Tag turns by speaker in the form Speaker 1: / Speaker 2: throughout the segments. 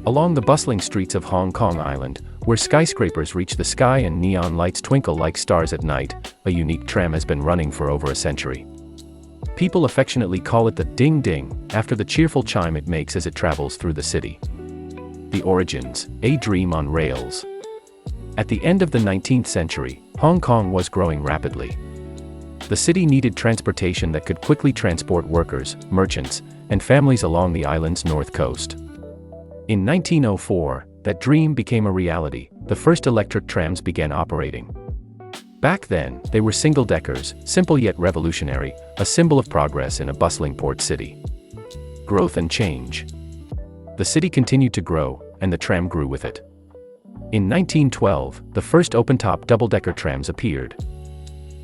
Speaker 1: Along the bustling streets of Hong Kong Island, where skyscrapers reach the sky and neon lights twinkle like stars at night, a unique tram has been running for over a century. People affectionately call it the ding ding, after the cheerful chime it makes as it travels through the city. The origins: a dream on rails. At the end of the 19th century, Hong Kong was growing rapidly. The city needed transportation that could quickly transport workers, merchants, and families along the island's north coast. In 1904, that dream became a reality. The first electric trams began operating. Back then, they were single-deckers, simple yet revolutionary, a symbol of progress in a bustling port city. Growth and change. The city continued to grow, and the tram grew with it. In 1912, the first open-top double-decker trams appeared.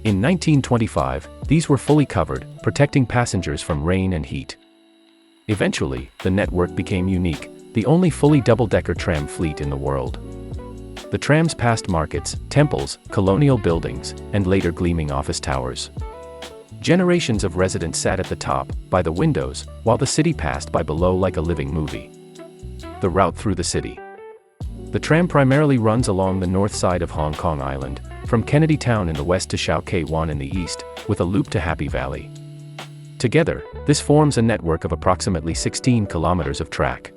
Speaker 1: In 1925, these were fully covered, protecting passengers from rain and heat. Eventually, the network became unique, the only fully double-decker tram fleet in the world. The trams passed markets, temples, colonial buildings, and later gleaming office towers. Generations of residents sat at the top, by the windows, while the city passed by below like a living movie. The route through the city. The tram primarily runs along the north side of Hong Kong Island, from Kennedy Town in the west to Shau Kei Wan in the east, with a loop to Happy Valley. Together, this forms a network of approximately 16 kilometers of track.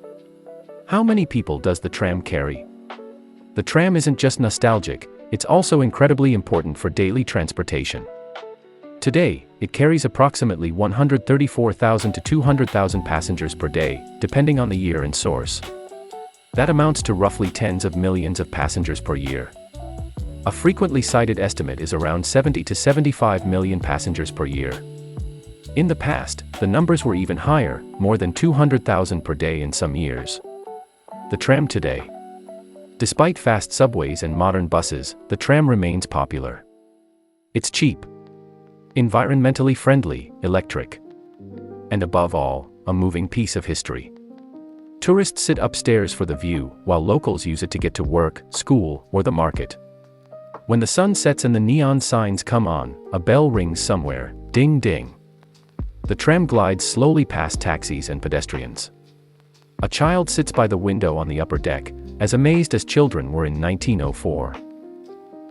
Speaker 1: How many people does the tram carry? The tram isn't just nostalgic, it's also incredibly important for daily transportation. Today, it carries approximately 134,000 to 200,000 passengers per day, depending on the year and source. That amounts to roughly tens of millions of passengers per year. A frequently cited estimate is around 70 to 75 million passengers per year. In the past, the numbers were even higher, more than 200,000 per day in some years. The tram today. Despite fast subways and modern buses, the tram remains popular. It's cheap, environmentally friendly, electric, and above all, a moving piece of history. Tourists sit upstairs for the view, while locals use it to get to work, school, or the market. When the sun sets and the neon signs come on, a bell rings somewhere, ding ding. The tram glides slowly past taxis and pedestrians. A child sits by the window on the upper deck, as amazed as children were in 1904.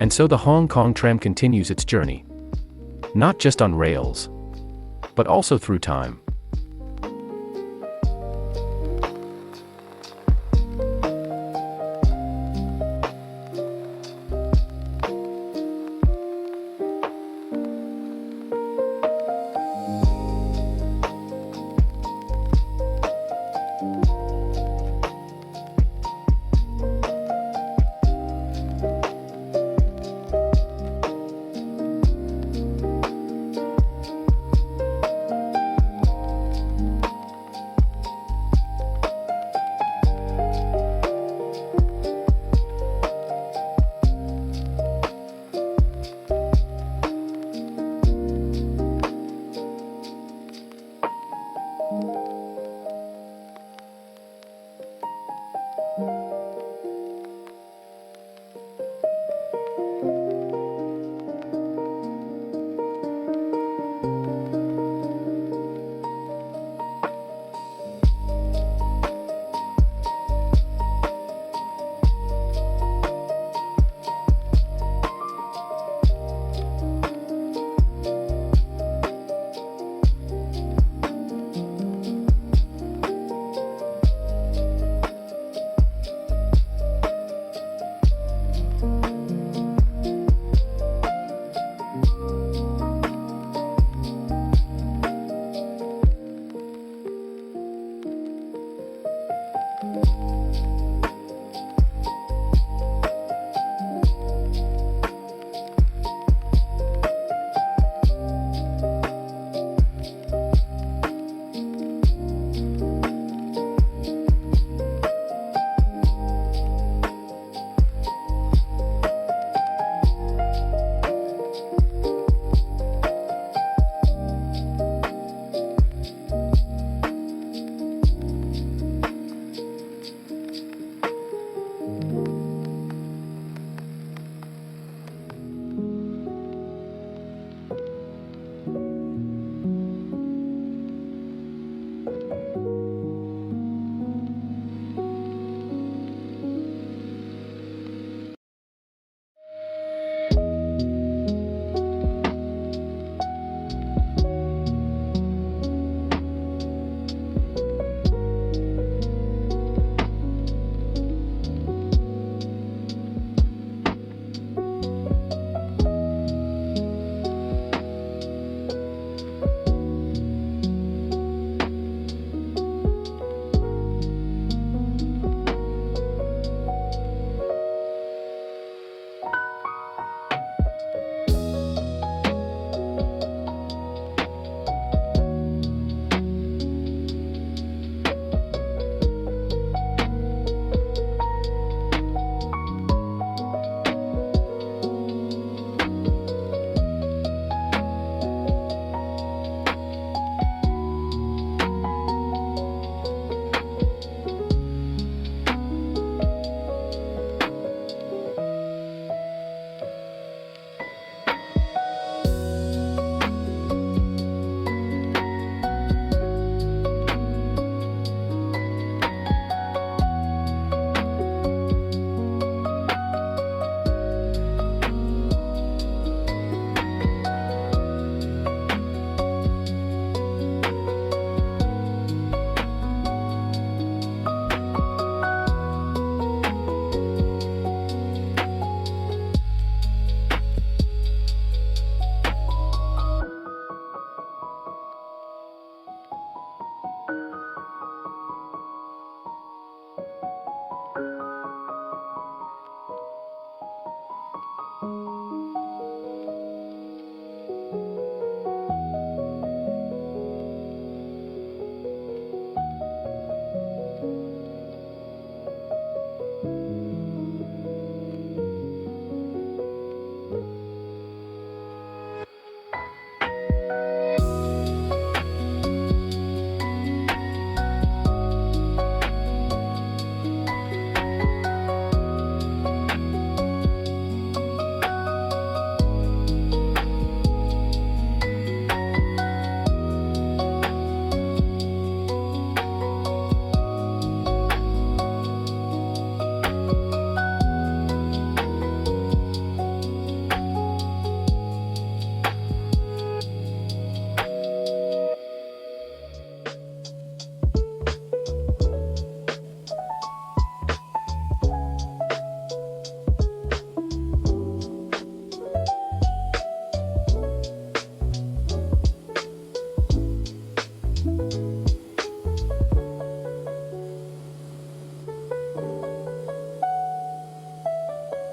Speaker 1: And so the Hong Kong tram continues its journey. Not just on rails, but also through time.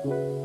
Speaker 2: you.